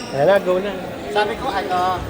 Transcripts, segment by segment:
Ayan na, go na. Sabi ko, ano,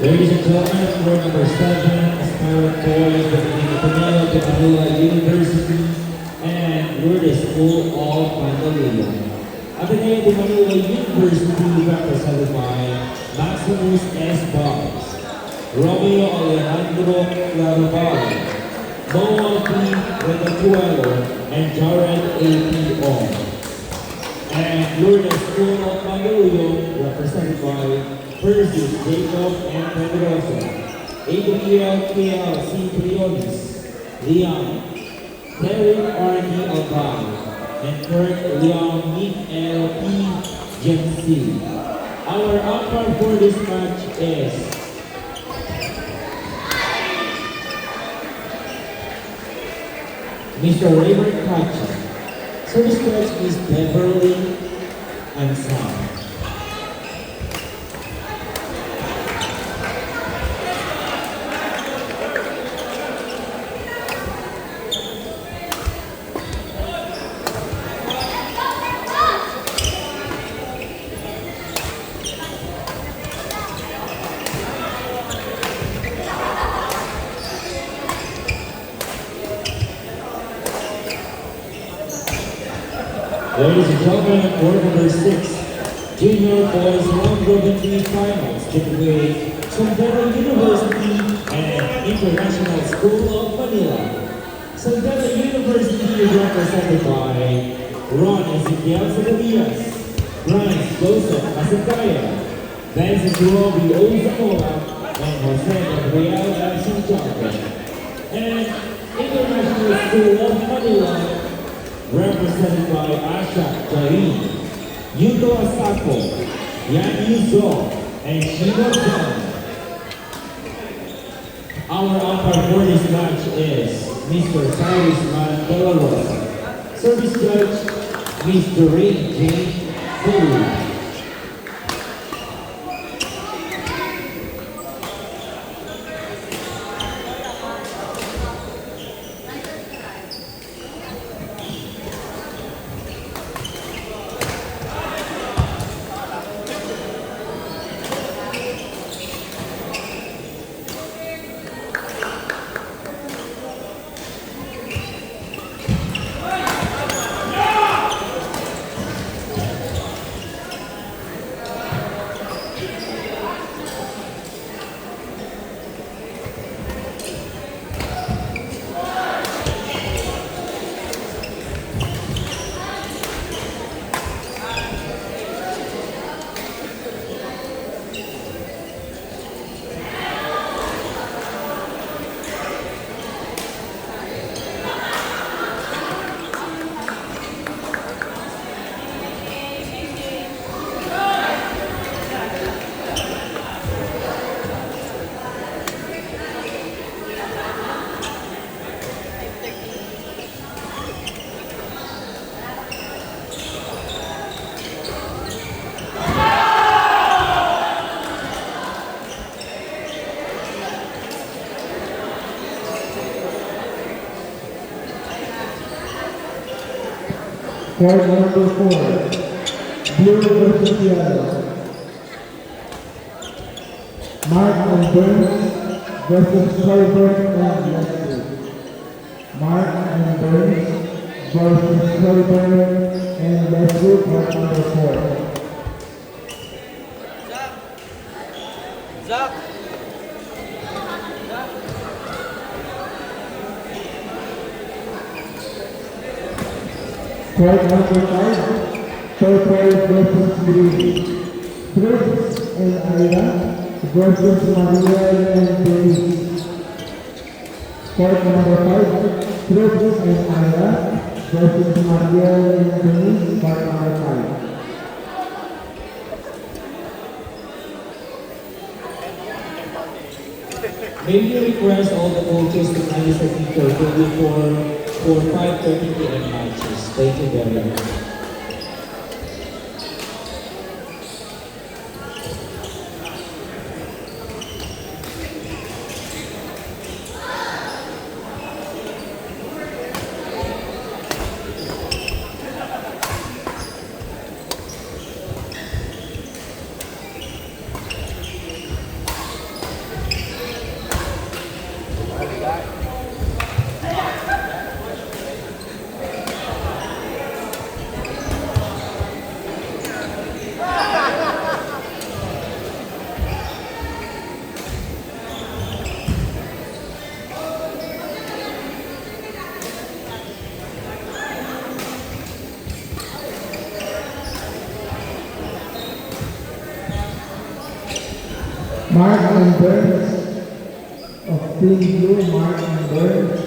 Ladies and gentlemen, floor number 7, aspirant boys representing Ateneo de Manila University and Lourdes School of Manila. Ateneo de Manila University represented by Maximus S. Boggs, Romeo Alejandro Clarabal, Noah P. Regachuelo, and Jared A. P. Ong. And Lourdes School of Manila represented by Persis, Jacob, and Pedrosa, Adriel K.L. C. Briones, Leon, Terry R.D. Albay, and Kurt Leon Nick L. P. Jensi. Our umpire for this match is Mr. Raymond Kacha. Service judge is Beverly Ansam. Ladies and gentlemen, board number 6, Junior Boys Round Robin League Finals between Sandera University and International School of Manila. Sandera University is represented by Ron Ezequiel Zagalias, Brian Joseph Masagaya, Benson Robbie Ozamola, and Jose Gabriel F. Santiago. And International School of Manila represented by Asha Jain, Yuto Asako, Yan Yuzo, and Shiva John. Our umpire for this match is Mr. Cyrus Mandela. Service judge, Mr. Ray J. Fuller. Court number 4, blue versus yellow. Mark and Burns versus Colbert and Leslie. Mark and Burns versus Colbert and Leslie, court number 4. Zach! Court number 5, purple versus green. Chris and Ira versus Manuel and Denise. Court number 5, Chris and Ira versus Manuel and Denise, court number 5. May we request all the coaches to kindly submit their 24 for 5:30 p.m. matches. Thank you very much. Mark and Burns of Team Blue, Mark and Burns.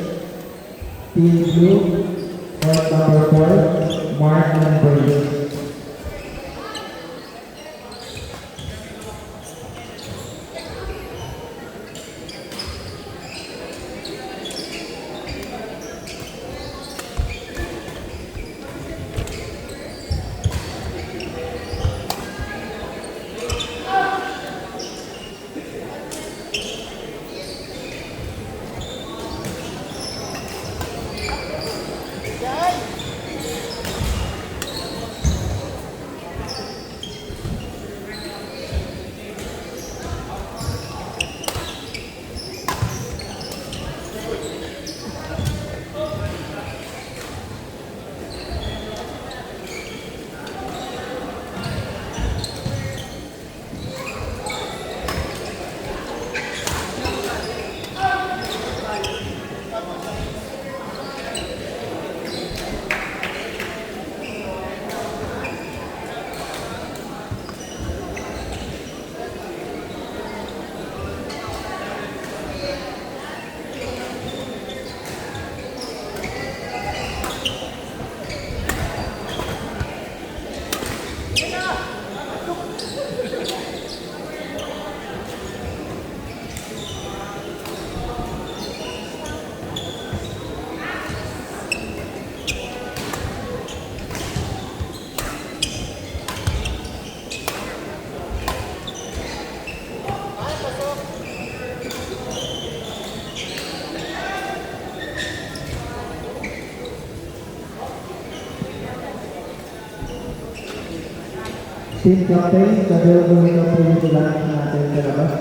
Team Blue, court number 4, Mark and Burns. Team Captain, available na po yung tulang natin sa labas.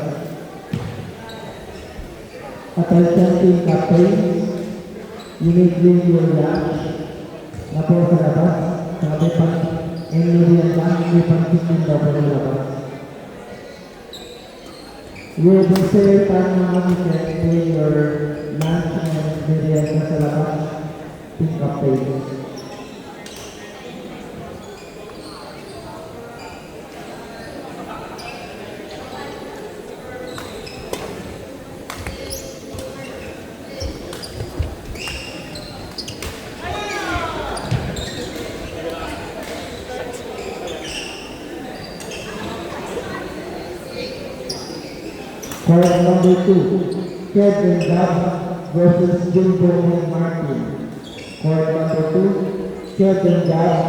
Attention Team Captain, you may bring your lunch na po sa labas. Sabi pang Emilian lang, may pang-15 daw po sa labas. You will be safe time naman you can bring your lunch and merienda sa labas. Team Captain. Court number 2, Ted and Gab versus Jimbo and Martin. Court number 2, Ted and Gab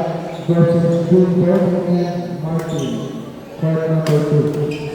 versus Jimbo and Martin. Court number 2.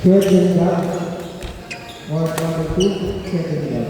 Second lap. Court number 2, second lap.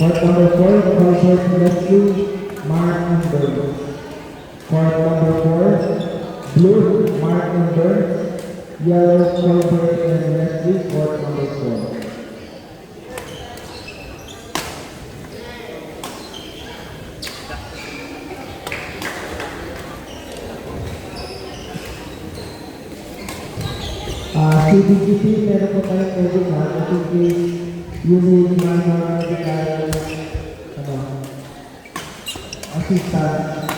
Court number 4, Project Rescue, Mark and Burns. Court number 4, Blue, Mark and Burns. Yellow, Corporate and Rescue, court number 4. CBGP, meron po tayong medical, ito case, yung medical, assistant.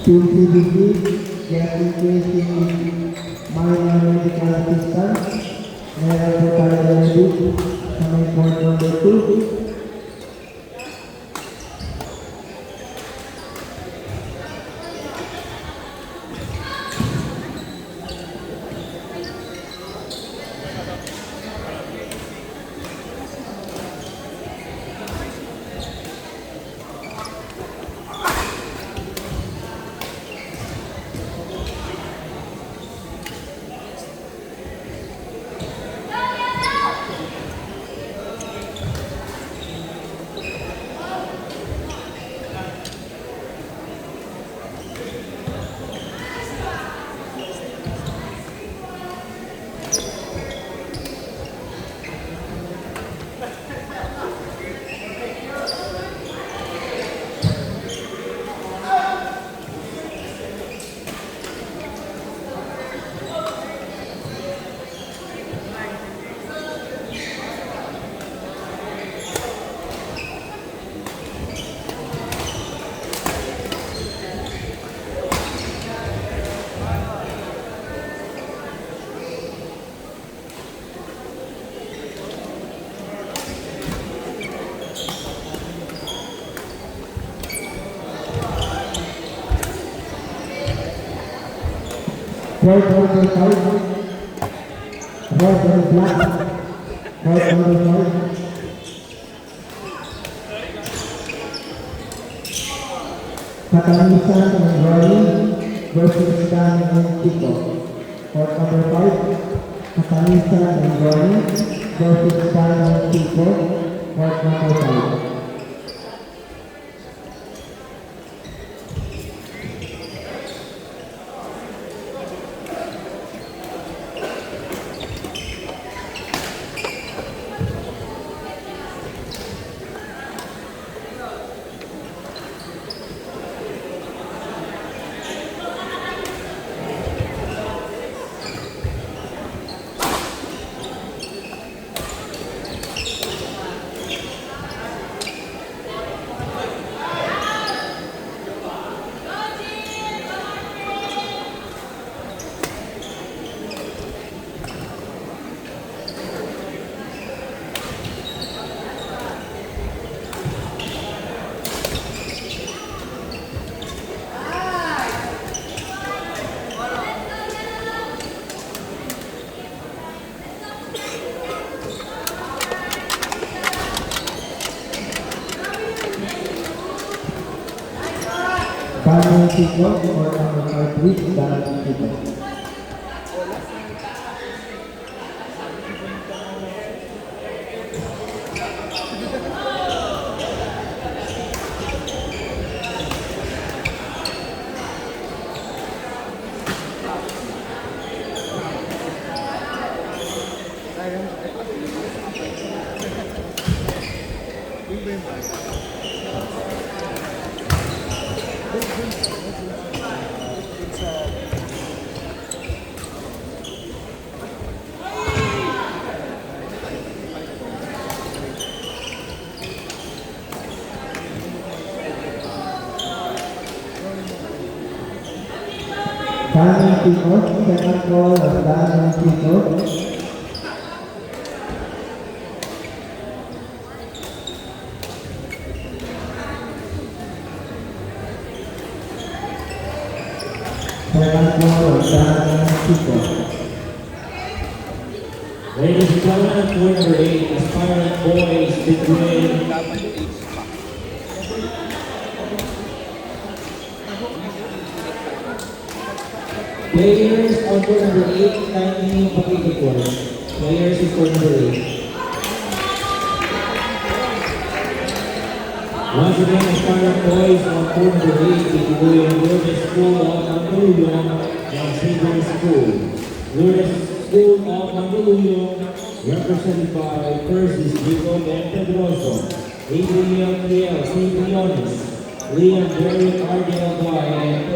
Team CBG, getting case yung minor medical assistant, meron po tayong medical sa may court number 2. Court number 5, Red and Black. Court number 5. Katanisan and Ronnie versus Dan and Tico. Court number 5, Katanisan and Ronnie versus Dan and Tico. Court number 5. Daniel Chico or number 5, please, Daniel Chico. Daniel Chico, second call of Daniel Chico. Second call of Daniel Chico. Ladies and gentlemen, number 8, aspirant boys between players on court number 8, kindly yung pakikipon. Players is court number 8. Once again, aspirant boys on court number 8, between Lourdes School of Mandaluyong and Savior School. Lourdes School of Mandaluyong, represented by First is Jacob and Pedroso, Adrian Riel, St. Leonis, Liam Derrick Ardell Guy, and